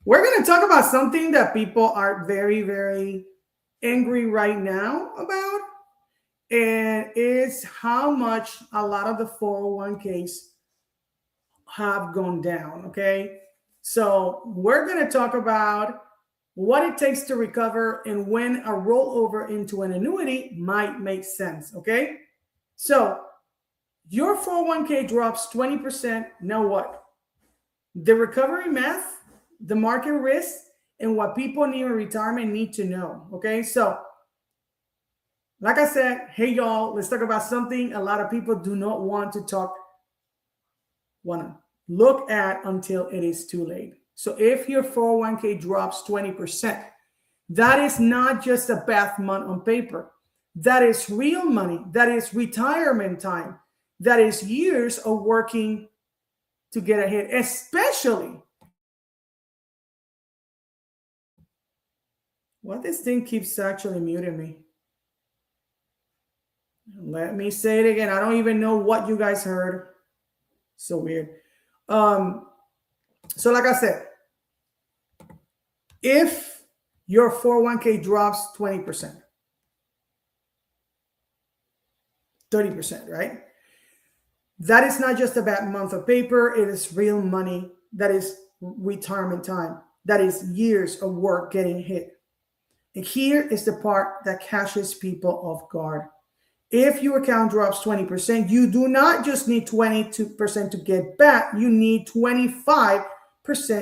We're going to talk about something that people are very, very angry right now about, and it's how much a lot of the 401ks have gone down. Okay. So we're going to talk about what it takes to recover and when a rollover into an annuity might make sense. Okay. So your 401k drops 20%. Now what? The recovery math, the market risk, and what people in retirement need to know. Okay. So, like I said, hey, y'all, let's talk about something a lot of people do not want to look at until it is too late. So if your 401k drops 20%, that is not just a bad month on paper. That is real money. That is retirement time. That is years of working to get ahead, especially what this thing keeps actually muting me. Let me say it again. I don't even know what you guys heard. So weird. Um, so like I said, if your 401k drops 20%, 30%, right? That is not just a bad month of paper, it is real money. That is retirement time. That is years of work getting hit. And here is the part that catches people off guard. If your account drops 20%, you do not just need 22% to get back, you need 25%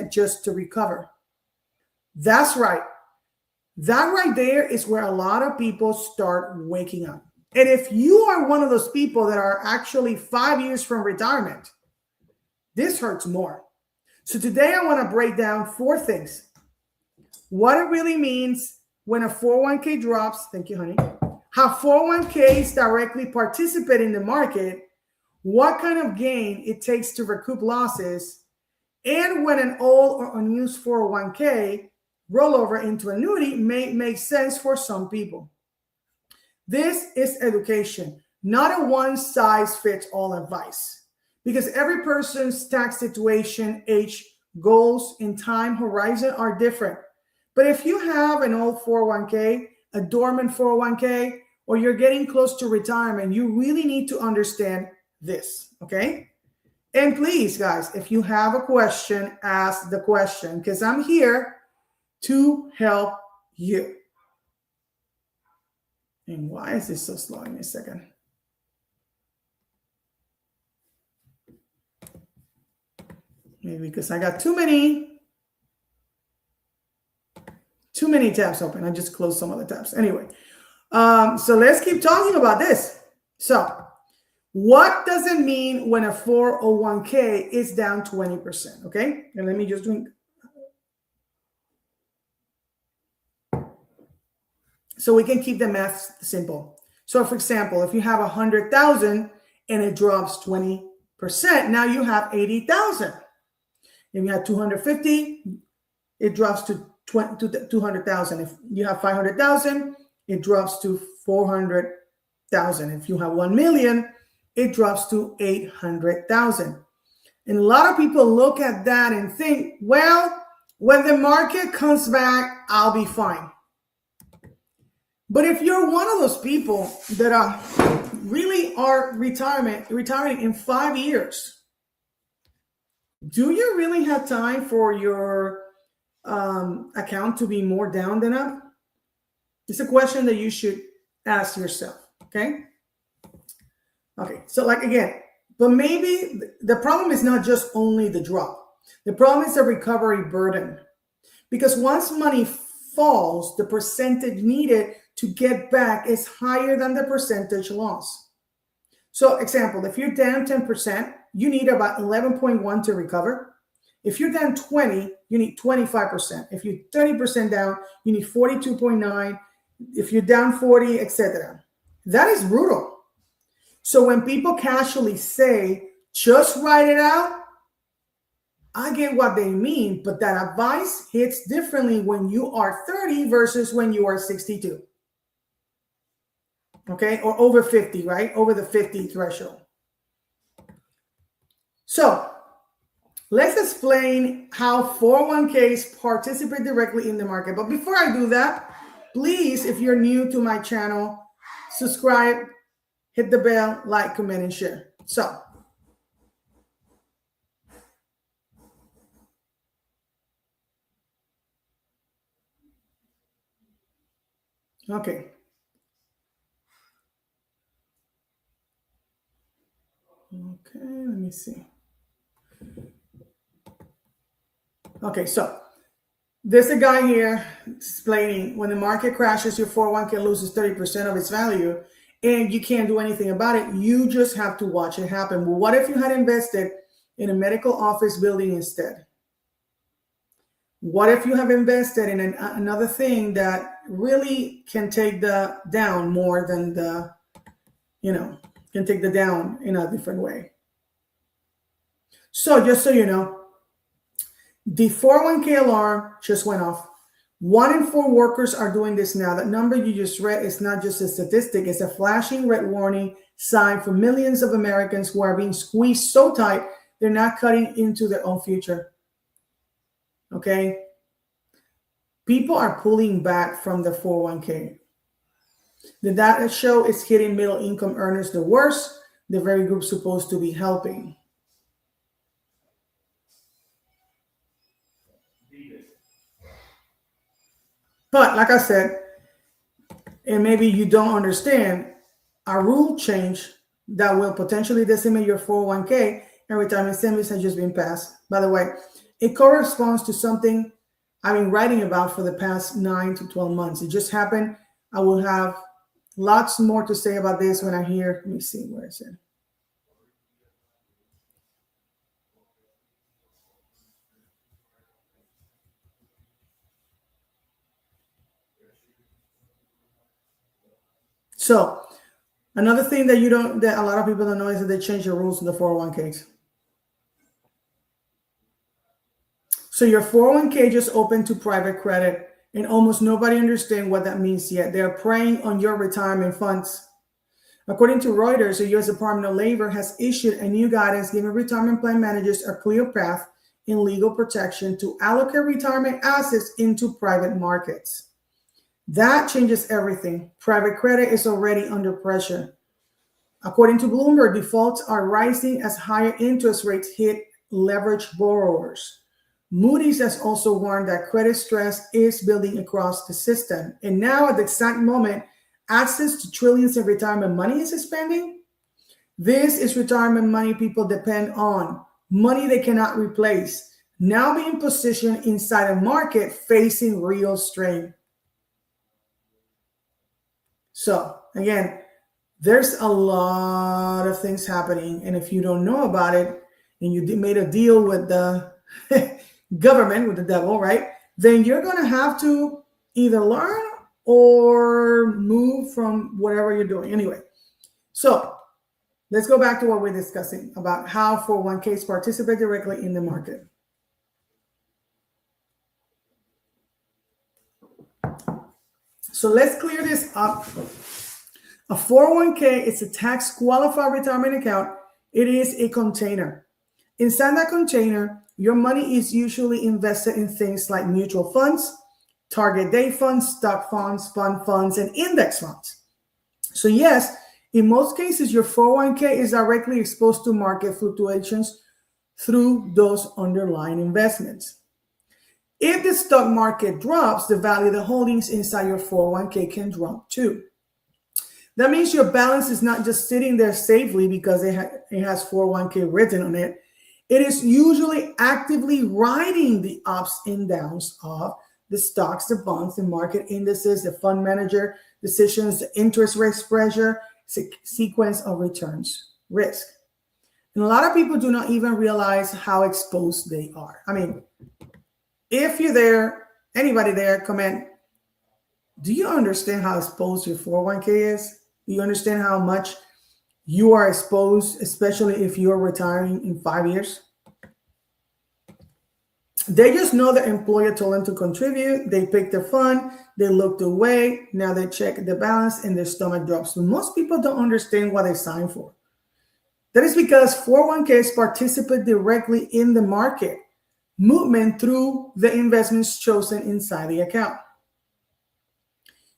just to recover. That's right. That right there is where a lot of people start waking up. And if you are one of those people that are actually 5 years from retirement, this hurts more. So today I want to break down four things. What it really means when a 401k drops, thank you, honey. How 401ks directly participate in the market, what kind of gain it takes to recoup losses, and when an old or unused 401k rollover into annuity may make sense for some people. This is education, not a one size fits all advice, because every person's tax situation, age, goals, and time horizon are different. But if you have an old 401k, a dormant 401k, or you're getting close to retirement, you really need to understand this, okay? And please, guys, if you have a question, ask the question because I'm here to help you. And why is this so slow? In a second. Maybe because I got too many tabs open. I just closed some other tabs. Anyway, so let's keep talking about this. So what does it mean when a 401k is down 20%? Okay, and let me just drink. So we can keep the math simple. So for example, if you have 100,000 and it drops 20%, now you have 80,000. If you have 250, it drops to 200,000. If you have 500,000, it drops to 400,000. If you have 1 million, it drops to 800,000. And a lot of people look at that and think, well, when the market comes back, I'll be fine. But if you're one of those people that really are retiring in 5 years, do you really have time for your account to be more down than up? It's a question that you should ask yourself. Okay. Okay. So like again, but maybe the problem is not just only the drop. The problem is the recovery burden. Because once money falls, the percentage needed to get back is higher than the percentage loss. So example, if you're down 10%, you need about 11.1 to recover. If you're down 20, you need 25%. If you're 30% down, you need 42.9. If you're down 40, etc. That is brutal. So when people casually say, just write it out, I get what they mean, but that advice hits differently when you are 30 versus when you are 62. Okay, or over 50, right? Over the 50 threshold. So Let's explain how 401ks participate directly in the market. But before I do that, please, if you're new to my channel, subscribe, hit the bell, like, comment, and share. So, okay. Okay, let me see. Okay, so there's a guy here explaining when the market crashes, your 401k loses 30% of its value and you can't do anything about it. You just have to watch it happen. Well, what if you had invested in a medical office building instead? What if you have invested in another thing that really can take the down more than the, can take the down in a different way? So just so you know, the 401k alarm just went off. 1 in 4 workers are doing this now. That number you just read is not just a statistic, it's a flashing red warning sign for millions of Americans who are being squeezed so tight they're not cutting into their own future. Okay? People are pulling back from the 401k. The data show is hitting middle income earners the worst, the very group supposed to be helping. But like I said, and maybe you don't understand, a rule change that will potentially decimate your 401k and retirement savings has just been passed. By the way, it corresponds to something I've been writing about for the past 9 to 12 months. It just happened. I will have lots more to say about this when I hear, let me see, where is it? So another thing that that a lot of people don't know is that they change the rules in the 401ks. So your 401k just opened to private credit, and almost nobody understands what that means yet. They're preying on your retirement funds. According to Reuters, the U.S. Department of Labor has issued a new guidance giving retirement plan managers a clear path in legal protection to allocate retirement assets into private markets. That changes everything. Private credit is already under pressure. According to Bloomberg, defaults are rising as higher interest rates hit leveraged borrowers. Moody's has also warned that credit stress is building across the system. And now, at the exact moment, access to trillions of retirement money is expanding. This is retirement money people depend on, money they cannot replace, now being positioned inside a market facing real strain. So, again, there's a lot of things happening. And if you don't know about it and you made a deal with the government, with the devil, right? Then you're going to have to either learn or move from whatever you're doing. Anyway, so let's go back to what we're discussing about how 401ks participate directly in the market. So let's clear this up. A 401k is a tax qualified retirement account. It is a container. Inside that container, your money is usually invested in things like mutual funds, target date funds, stock funds, fund funds, and index funds. So yes, in most cases, your 401k is directly exposed to market fluctuations through those underlying investments. If the stock market drops, the value of the holdings inside your 401k can drop too. That means your balance is not just sitting there safely because it has 401k written on it. It is usually actively riding the ups and downs of the stocks, the bonds, the market indices, the fund manager decisions, the interest rate pressure, sequence of returns, risk. And a lot of people do not even realize how exposed they are. I mean, if you're there, anybody there, comment, do you understand how exposed your 401k is? Do you understand how much you are exposed, especially if you're retiring in 5 years? They just know the employer told them to contribute. They picked their fund. They looked away. Now they check the balance and their stomach drops. So most people don't understand what they signed for. That is because 401ks participate directly in the market movement through the investments chosen inside the account.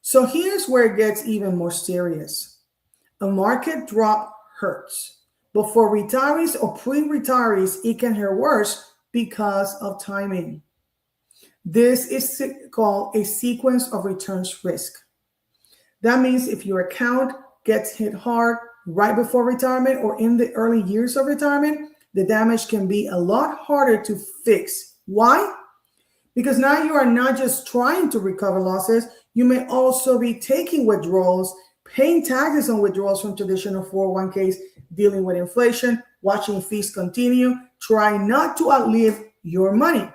So here's where it gets even more serious. A market drop hurts, but for retirees or pre-retirees, it can hurt worse because of timing. This is called a sequence of returns risk. That means if your account gets hit hard right before retirement or in the early years of retirement, the damage can be a lot harder to fix. Why? Because now you are not just trying to recover losses, you may also be taking withdrawals, paying taxes on withdrawals from traditional 401ks, dealing with inflation, watching fees continue, trying not to outlive your money.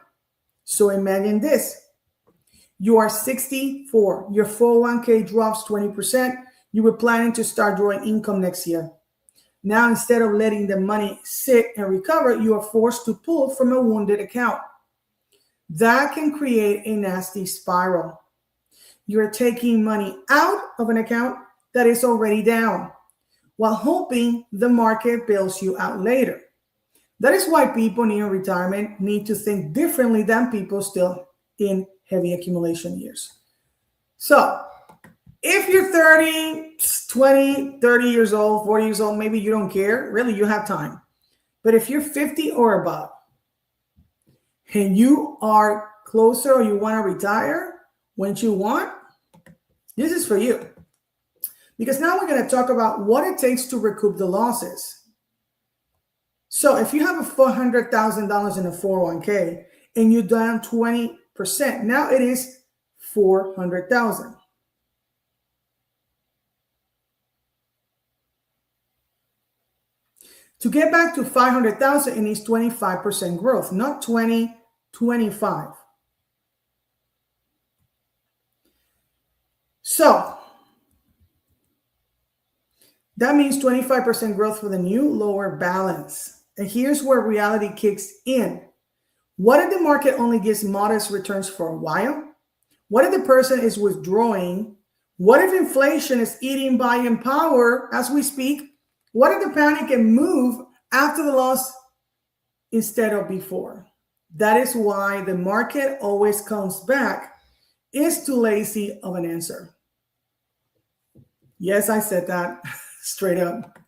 So imagine this. You are 64, your 401k drops 20%, you were planning to start drawing income next year. Now, instead of letting the money sit and recover, you are forced to pull from a wounded account. That can create a nasty spiral. You're taking money out of an account that is already down while hoping the market bails you out later. That is why people near retirement need to think differently than people still in heavy accumulation years. So if you're 30, 20, 30 years old, 40 years old, maybe you don't care. Really, you have time. But if you're 50 or above and you are closer or you want to retire when you want, this is for you. Because now we're going to talk about what it takes to recoup the losses. So if you have a $400,000 in a 401k and you're down 20%, now it is $400,000. To get back to 500,000, it needs 25% growth, not 20, 25. So that means 25% growth for the new lower balance. And here's where reality kicks in. What if the market only gives modest returns for a while? What if the person is withdrawing? What if inflation is eating buying power as we speak? What if the panic can move after the loss instead of before? That is why the market always comes back. It's too lazy of an answer. Yes, I said that straight up.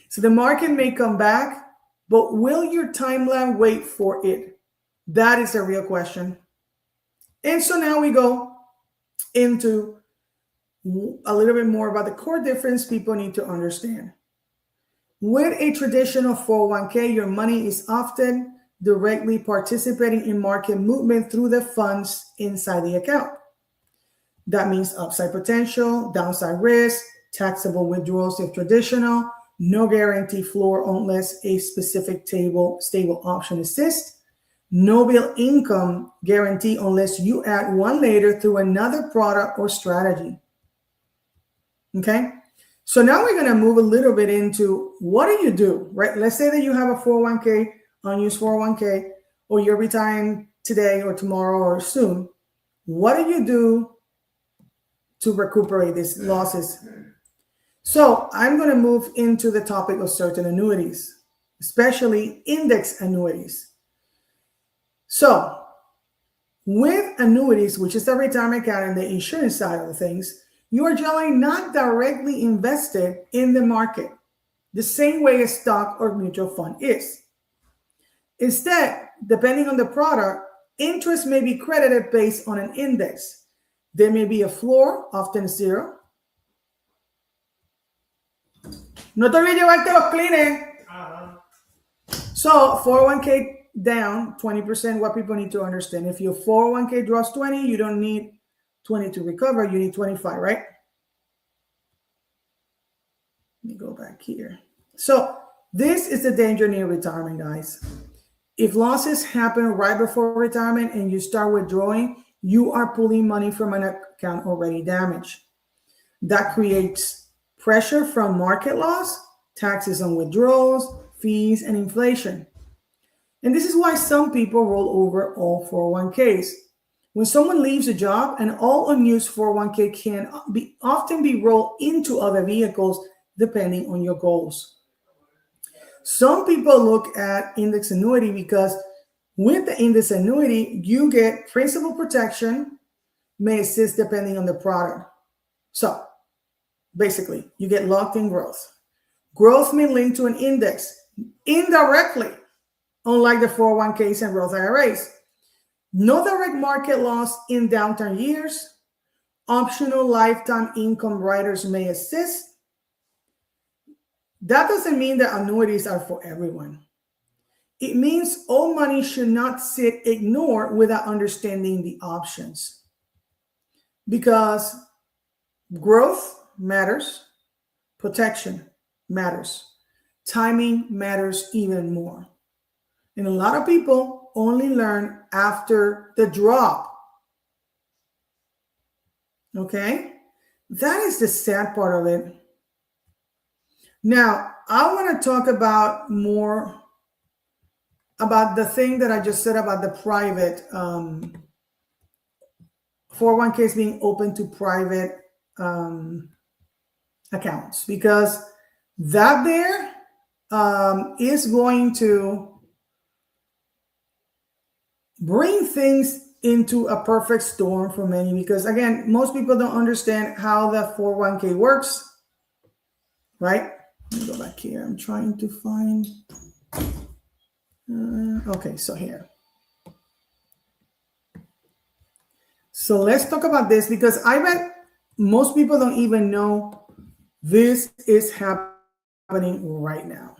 So the market may come back, but will your timeline wait for it? That is a real question. And so now we go into a little bit more about the core difference people need to understand. With a traditional 401k, your money is often directly participating in market movement through the funds inside the account. That means upside potential, downside risk, taxable withdrawals if traditional, no guarantee floor unless a specific stable option exists, no bill income guarantee unless you add one later through another product or strategy. Okay? So now we're going to move a little bit into what do you do, right? Let's say that you have a 401k, unused 401k, or you're retiring today or tomorrow or soon. What do you do to recuperate these losses? So I'm going to move into the topic of certain annuities, especially index annuities. So with annuities, which is the retirement account and the insurance side of the things, you are generally not directly invested in the market the same way a stock or mutual fund is. Instead, depending on the product, interest may be credited based on an index. There may be a floor, often zero. No te olvides llevarte los cleaners. So 401k down 20%, what people need to understand. If your 401k drops 20, you don't need 20 to recover, you need 25, right? Let me go back here. So this is the danger near retirement, guys. If losses happen right before retirement and you start withdrawing, you are pulling money from an account already damaged. That creates pressure from market loss, taxes on withdrawals, fees, and inflation. And this is why some people roll over all 401ks. When someone leaves a job, an all unused 401k can often be rolled into other vehicles depending on your goals. Some people look at index annuity because with the index annuity, you get principal protection, may assist depending on the product. So basically, you get locked in growth. Growth may link to an index indirectly, unlike the 401ks and Roth IRAs. No direct market loss in downturn years. Optional lifetime income riders may assist. That doesn't mean that annuities are for everyone. It means all money should not sit ignored without understanding the options. Because growth matters, protection matters, timing matters even more. And a lot of people only learn after the drop. Okay? That is the sad part of it. Now, I want to talk about more about the thing that I just said about the private 401ks being open to private accounts, because that there is going to bring things into a perfect storm for many, because again, most people don't understand how the 401k works, right? Let me go back here. I'm trying to find, okay, so here. So let's talk about this, because I bet most people don't even know this is happening right now.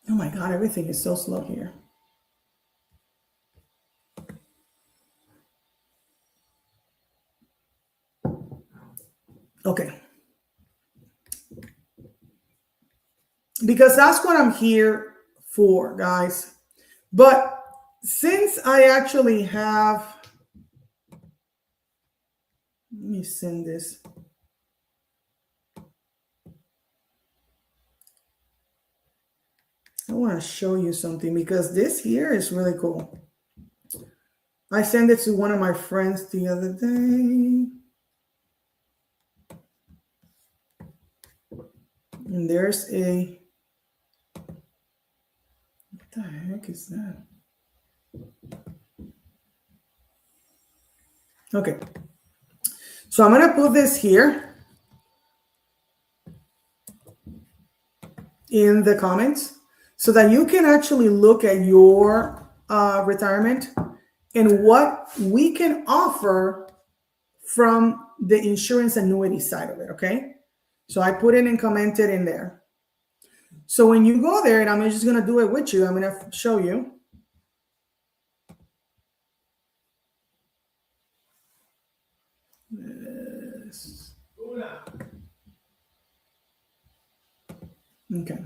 Oh my God, everything is so slow here. Okay. Because that's what I'm here for, guys. But since I actually have, let me send this. I want to show you something, because this here is really cool. I sent it to one of my friends the other day. And there's a, what the heck is that? Okay. So I'm going to put this here in the comments so that you can actually look at your retirement and what we can offer from the insurance annuity side of it, okay? So I put it and commented in there. So when you go there, and I'm just going to do it with you, I'm going to show you. Yes. Okay.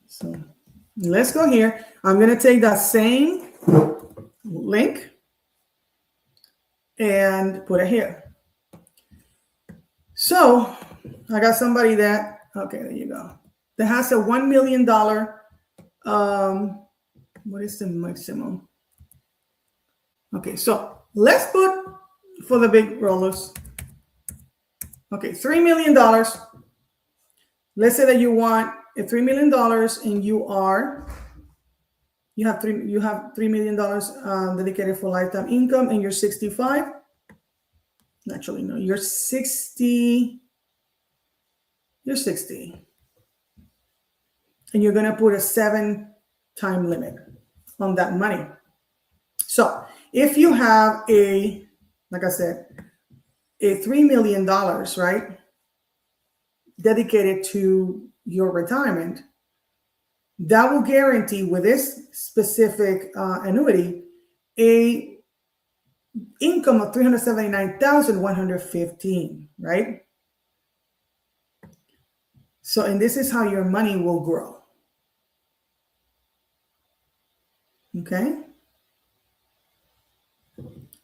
So let's go here. I'm going to take that same link and put it here. So I got somebody that, okay, there you go, that has a $1 million, what is the maximum? Okay, so let's put for the big rollers. Okay, $3 million. Let's say that you want a $3 million and you have $3 million dedicated for lifetime income, and you're 65. Actually, no, you're 60. You're 60. And you're going to put a 7-time limit on that money. So if you have a, like I said, a $3 million, right, dedicated to your retirement, that will guarantee with this specific annuity a income of $379,115, right? So, and this is how your money will grow. Okay.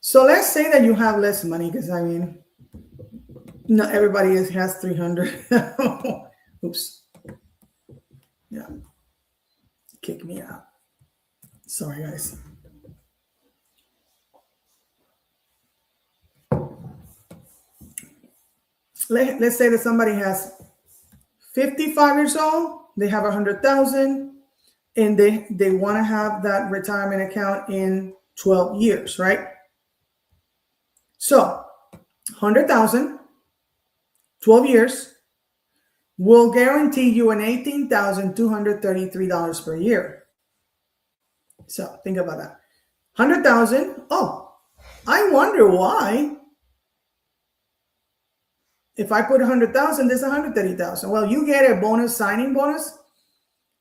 So let's say that you have less money, because I mean, not everybody has 300. Oops. Yeah. Kick me out. Sorry, guys. let's say that somebody has 55 years old, they have 100,000, and they want to have that retirement account in 12 years, right? So 100,000, 12 years will guarantee you an $18,233 per year. So think about that. 100,000. Oh, I wonder why. If I put 100,000, there's 130,000. Well, you get a bonus, signing bonus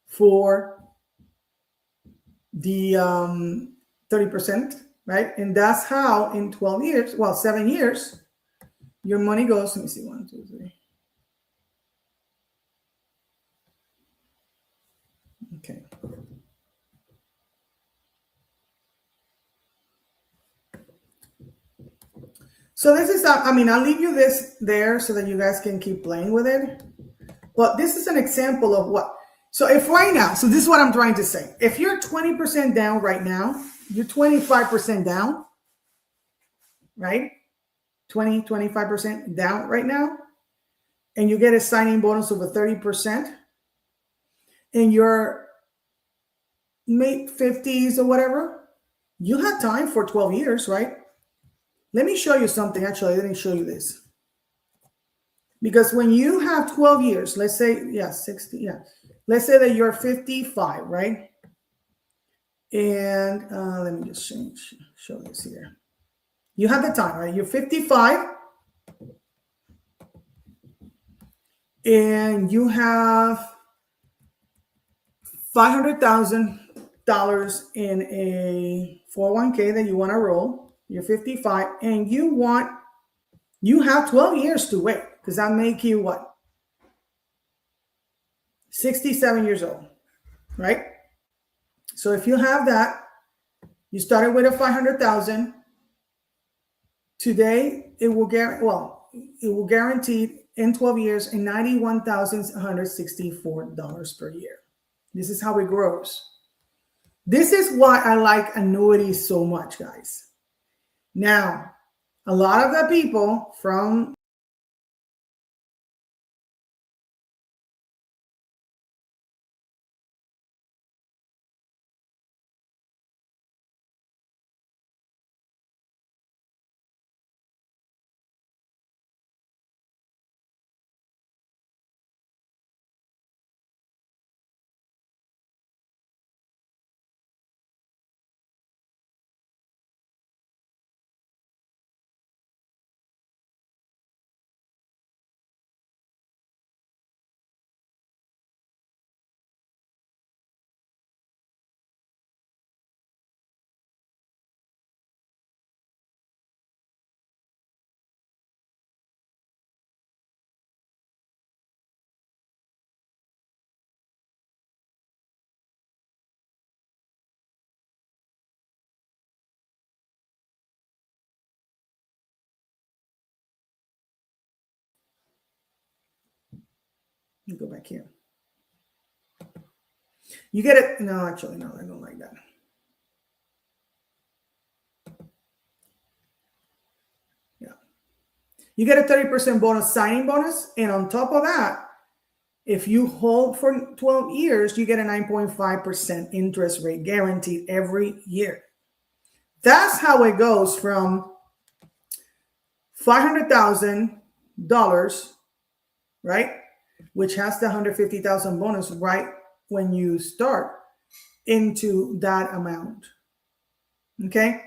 for the 30%, right? And that's how in 12 years, well, 7 years, your money goes. Let me see, 1, 2, 3. Okay. So this is, I mean, I'll leave you this there so that you guys can keep playing with it. But this is an example of what. So if right now, so this is what I'm trying to say. If you're 20% down right now, you're 25% down, right? 20, 25% down right now. And you get a signing bonus of a 30%. And you're mid 50s or whatever. You have time for 12 years, right? Let me show you something. Actually, I didn't show you this. Because when you have 12 years, let's say, 60, let's say that you're 55, right? And let me just show this here. You have the time, right? You're 55, and you have $500,000 in a 401k that you want to roll. You're 55, and you have 12 years to wait, because that make you what? 67 years old, right? So if you have that, you started with a 500,000. Today, it will guarantee in 12 years and $91,164 per year. This is how it grows. This is why I like annuities so much, guys. Now, a lot of the people from you go back here. You get it. No, actually, no, I don't like that. Yeah. You get a 30% bonus signing bonus. And on top of that, if you hold for 12 years, you get a 9.5% interest rate guaranteed every year. That's how it goes from $500,000, right? Which has the 150,000 bonus right when you start, into that amount. Okay?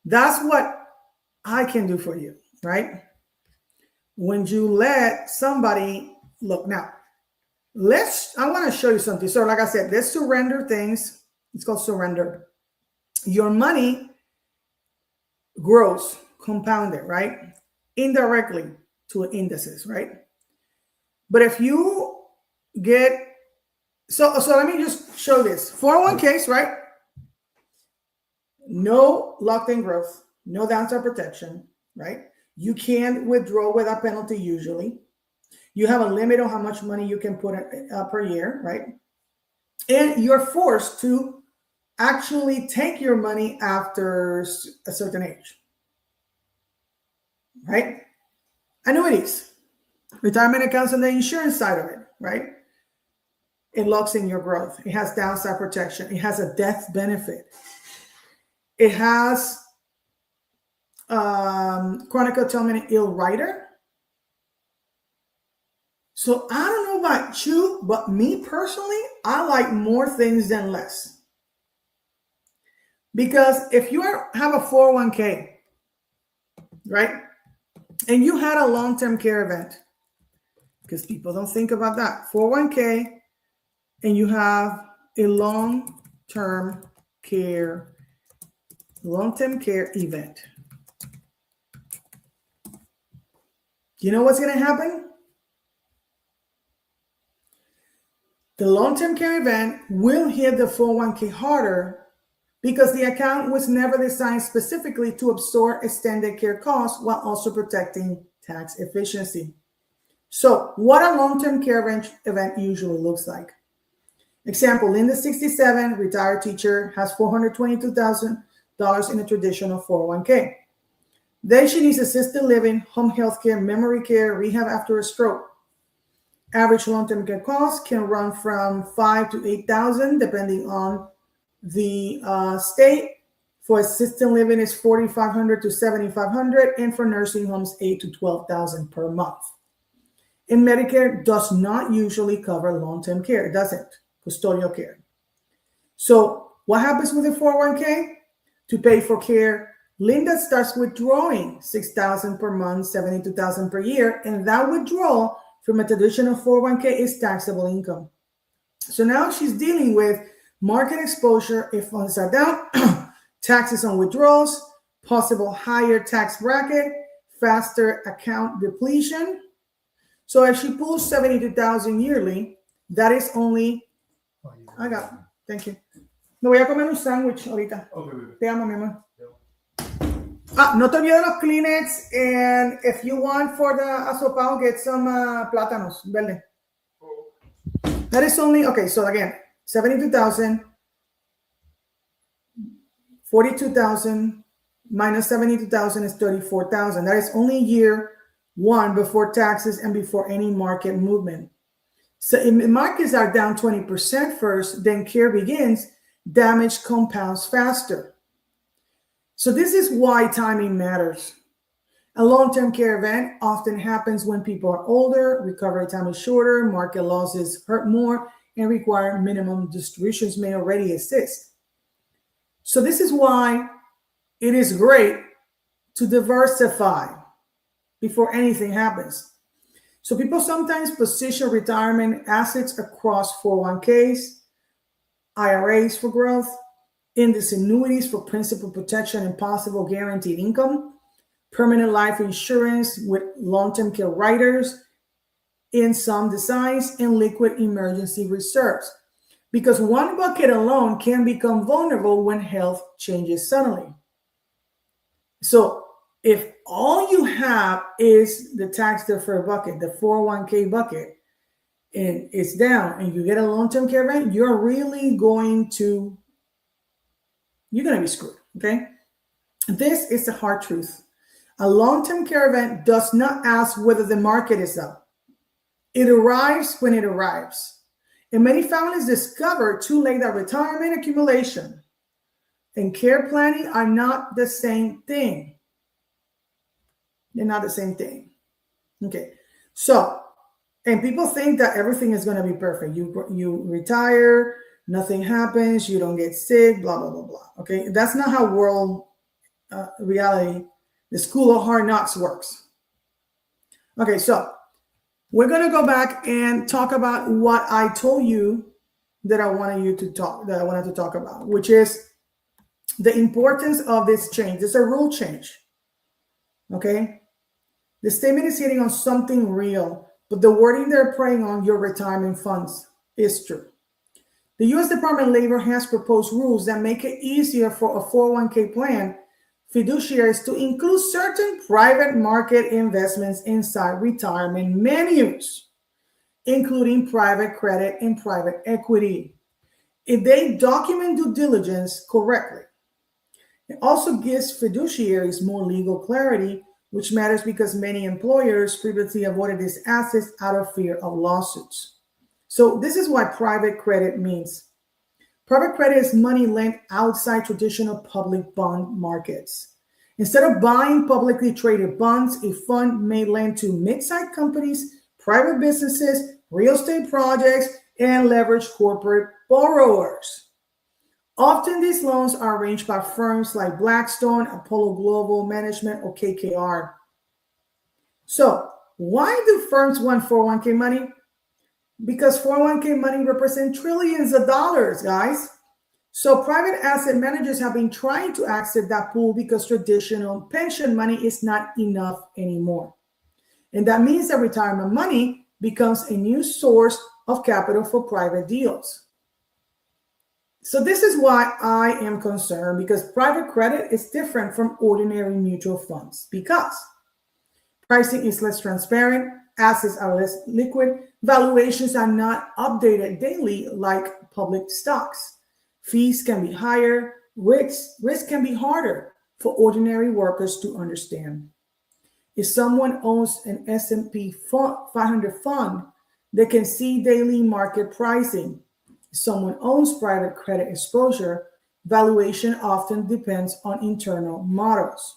That's what I can do for you, right? When you let somebody look now, I want to show you something. So, like I said, let's surrender things. It's called surrender. Your money grows, compounded, right? Indirectly to indices, right? But if you get, so let me just show this. 401ks, right? No locked-in growth, no downside protection, right? You can withdraw without penalty usually. You have a limit on how much money you can put per year, right? And you're forced to actually take your money after a certain age, right? Annuities. Retirement accounts on the insurance side of it, right? It locks in your growth. It has downside protection. It has a death benefit. It has chronic terminally ill rider. So I don't know about you, but me personally, I like more things than less. Because if you have a 401k, right, and you had a long-term care event, because people don't think about that, 401k, and you have a long-term care event. You know what's going to happen? The long-term care event will hit the 401k harder because the account was never designed specifically to absorb extended care costs while also protecting tax efficiency. So what a long-term care event usually looks like. Example, Linda, 67, retired teacher, has $422,000 in a traditional 401k. Then she needs assisted living, home health care, memory care, rehab after a stroke. Average long-term care costs can run from $5,000 to $8,000 depending on the state. For assisted living is $4,500 to $7,500, and for nursing homes $8,000 to $12,000 per month. And Medicare does not usually cover long-term care. It doesn't. Custodial care. So what happens with the 401k? To pay for care, Linda starts withdrawing $6,000 per month, $72,000 per year, and that withdrawal from a traditional 401k is taxable income. So now she's dealing with market exposure if funds are down, taxes on withdrawals, possible higher tax bracket, faster account depletion. So if she pulls $72,000 yearly, that is only, thank you. Me voy a comer un sándwich ahorita. Okay. Te amo, mi amor. No te olvides los Kleenex, and if you want for the asopao, get some plátanos verde. That is only, okay, so again, 72,000, 42,000 minus 72,000 is 34,000. That is only year one before taxes and before any market movement. So if the markets are down 20% first, then care begins, damage compounds faster. So this is why timing matters. A long-term care event often happens when people are older, recovery time is shorter, market losses hurt more, and require minimum distributions may already exist. So this is why it is great to diversify before anything happens. So people sometimes position retirement assets across 401ks, IRAs for growth, index annuities for principal protection and possible guaranteed income, permanent life insurance with long-term care riders in some designs, and liquid emergency reserves. Because one bucket alone can become vulnerable when health changes suddenly. So if all you have is the tax deferred bucket, the 401k bucket, and it's down and you get a long-term care event, you're going to be screwed, okay? This is the hard truth. A long-term care event does not ask whether the market is up. It arrives when it arrives. And many families discover too late that retirement accumulation and care planning are not the same thing. They're not the same thing. Okay. So, and people think that everything is going to be perfect. You retire, nothing happens, you don't get sick, blah, blah, blah, blah. Okay. That's not how reality, the school of hard knocks works. Okay. So we're going to go back and talk about what I told you that I wanted to talk about, which is the importance of this change. It's a rule change. Okay. The statement is hitting on something real, but the wording they're preying on your retirement funds is true. The U.S. Department of Labor has proposed rules that make it easier for a 401k plan fiduciaries to include certain private market investments inside retirement menus, including private credit and private equity, if they document due diligence correctly. It also gives fiduciaries more legal clarity which matters because many employers previously avoided these assets out of fear of lawsuits. So this is what private credit means. Private credit is money lent outside traditional public bond markets. Instead of buying publicly traded bonds, a fund may lend to mid-sized companies, private businesses, real estate projects, and leveraged corporate borrowers. Often these loans are arranged by firms like Blackstone, Apollo Global Management, or KKR. So why do firms want 401k money? Because 401k money represents trillions of dollars, guys. So private asset managers have been trying to access that pool because traditional pension money is not enough anymore. And that means that retirement money becomes a new source of capital for private deals. So this is why I am concerned, because private credit is different from ordinary mutual funds because pricing is less transparent, assets are less liquid, valuations are not updated daily like public stocks. Fees can be higher, risk can be harder for ordinary workers to understand. If someone owns an S&P 500 fund, they can see daily market pricing. If someone owns private credit exposure, valuation often depends on internal models.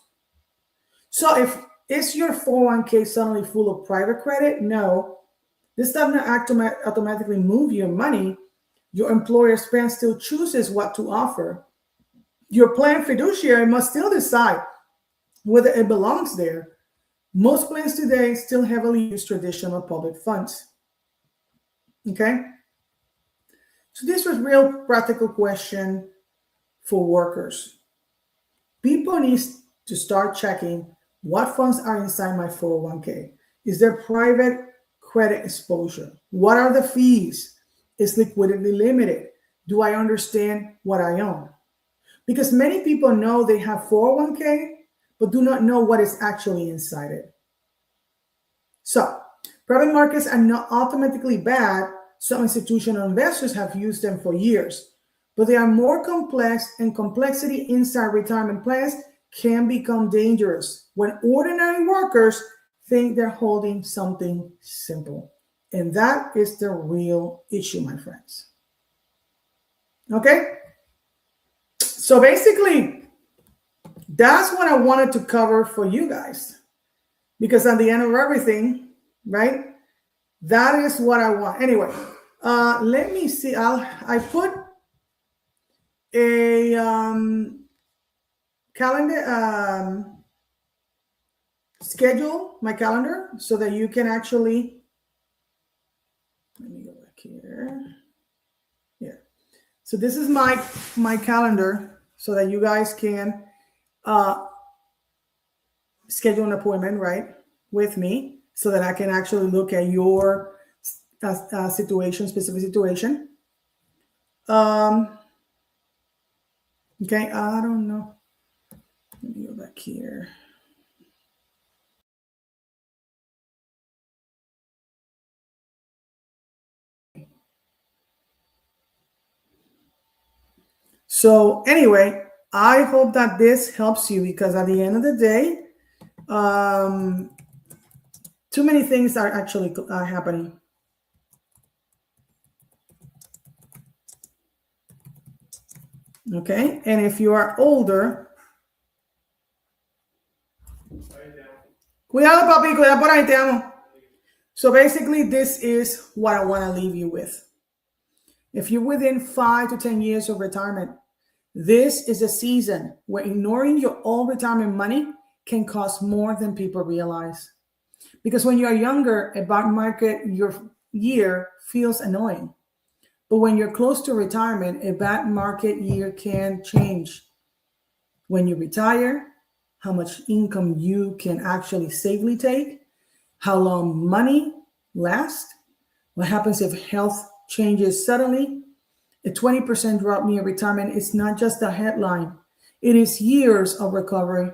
So if is your 401k suddenly full of private credit? No, this does not automatically move your money. Your employer's plan still chooses what to offer. Your plan fiduciary must still decide whether it belongs there. Most plans today still heavily use traditional public funds. Okay? So this was a real practical question for workers. People need to start checking what funds are inside my 401k. Is there private credit exposure? What are the fees? Is liquidity limited? Do I understand what I own? Because many people know they have 401k, but do not know what is actually inside it. So, private markets are not automatically bad. Some institutional investors have used them for years, but they are more complex, and complexity inside retirement plans can become dangerous when ordinary workers think they're holding something simple. And that is the real issue, my friends. Okay? So basically, that's what I wanted to cover for you guys. Because at the end of everything, right? That is what I want. Anyway, let me see. I put a calendar schedule, my calendar, so that you can actually, let me go back here. Yeah. So this is my calendar so that you guys can schedule an appointment, right, with me so that I can actually look at your situation, specific situation. Okay, I don't know. Let me go back here. So anyway, I hope that this helps you, because at the end of the day, too many things are actually happening. Okay, and if you are older, cuidado papi, cuidado por ahí, te amo. So basically, this is what I want to leave you with. If you're within 5 to 10 years of retirement, this is a season where ignoring your old retirement money can cost more than people realize. Because when you're younger, a bond market year feels annoying. But when you're close to retirement, a bad market year can change. When you retire, how much income you can actually safely take, how long money lasts, what happens if health changes suddenly. A 20% drop near retirement is not just a headline. It is years of recovery.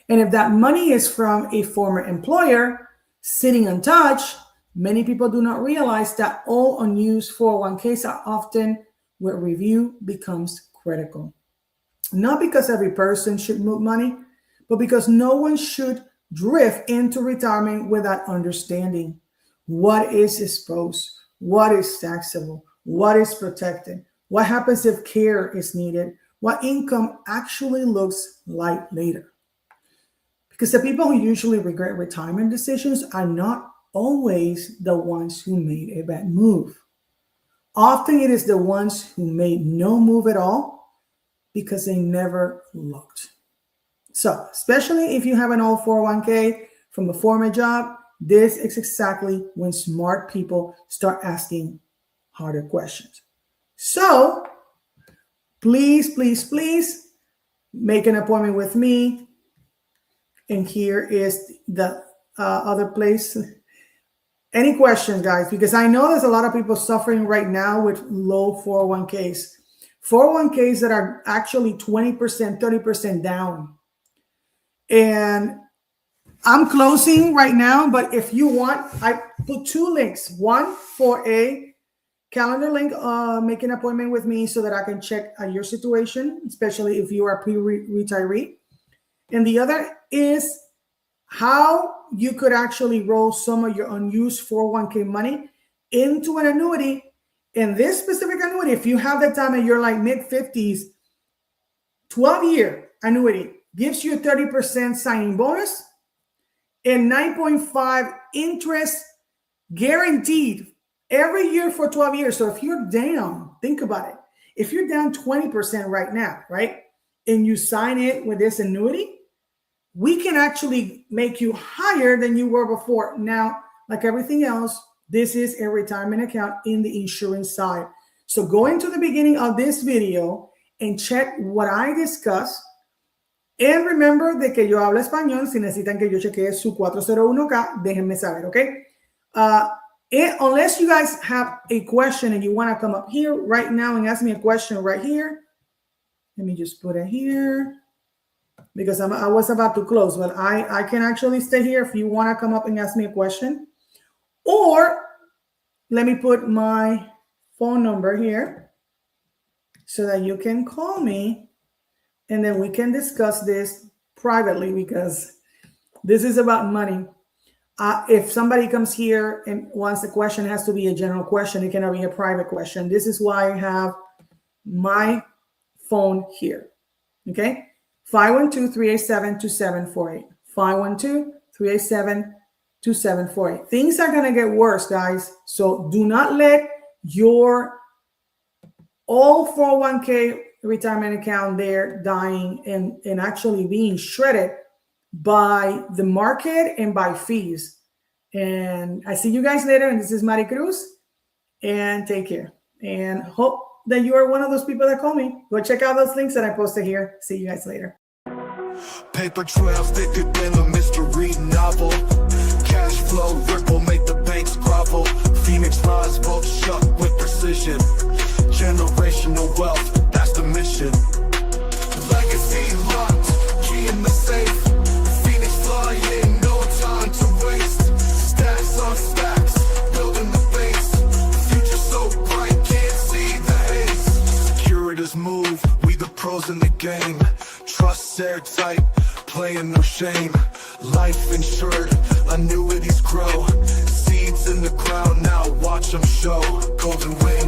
And if that money is from a former employer sitting untouched, many people do not realize that all unused 401ks are often where review becomes critical. Not because every person should move money, but because no one should drift into retirement without understanding what is exposed, what is taxable, what is protected, what happens if care is needed, what income actually looks like later. Because the people who usually regret retirement decisions are not always the ones who made a bad move. Often it is the ones who made no move at all because they never looked. So, especially if you have an old 401k from a former job, this is exactly when smart people start asking harder questions. So, please, please, please make an appointment with me. And here is the other place. Any questions, guys? Because I know there's a lot of people suffering right now with low 401ks. 401ks that are actually 20%, 30% down. And I'm closing right now, but if you want, I put two links. One for a calendar link, make an appointment with me so that I can check your situation, especially if you are a pre-retiree. And the other is how you could actually roll some of your unused 401k money into an annuity. In this specific annuity, if you have the time and you're like mid-50s, 12-year annuity gives you a 30% signing bonus and 9.5 interest guaranteed every year for 12 years. So if you're down, think about it. If you're down 20% right now, right, and you sign it with this annuity, we can actually make you higher than you were before. Now, like everything else, this is a retirement account in the insurance side. So go into the beginning of this video and check what I discussed. And remember de que yo hablo español. Si necesitan que yo chequee su 401k, déjenme saber, okay? Unless you guys have a question and you want to come up here right now and ask me a question right here. Let me just put it here. Because I was about to close, but I can actually stay here if you want to come up and ask me a question. Or let me put my phone number here so that you can call me and then we can discuss this privately because this is about money. If somebody comes here and wants the question, it has to be a general question. It cannot be a private question. This is why I have my phone here. Okay? 512-387-2748. 512-387-2748. Things are going to get worse, guys. So do not let your old 401k retirement account there dying and actually being shredded by the market and by fees. And I see you guys later. And this is Mari Cruz. And take care. And hope that you are one of those people that call me. Go check out those links that I posted here. See you guys later. Paper trails thicker than a mystery novel. Cash flow ripple make the banks grovel. Phoenix rise both shut with precision. Generational wealth, that's the mission. Legacy locked, key in the safe. Phoenix flying, no time to waste. Stacks on stacks, building the base. Future so bright, can't see the haze. Securitors move, we the pros in the game. Trust airtight, playing no shame. Life insured, annuities grow. Seeds in the ground, now watch them show. Golden wave.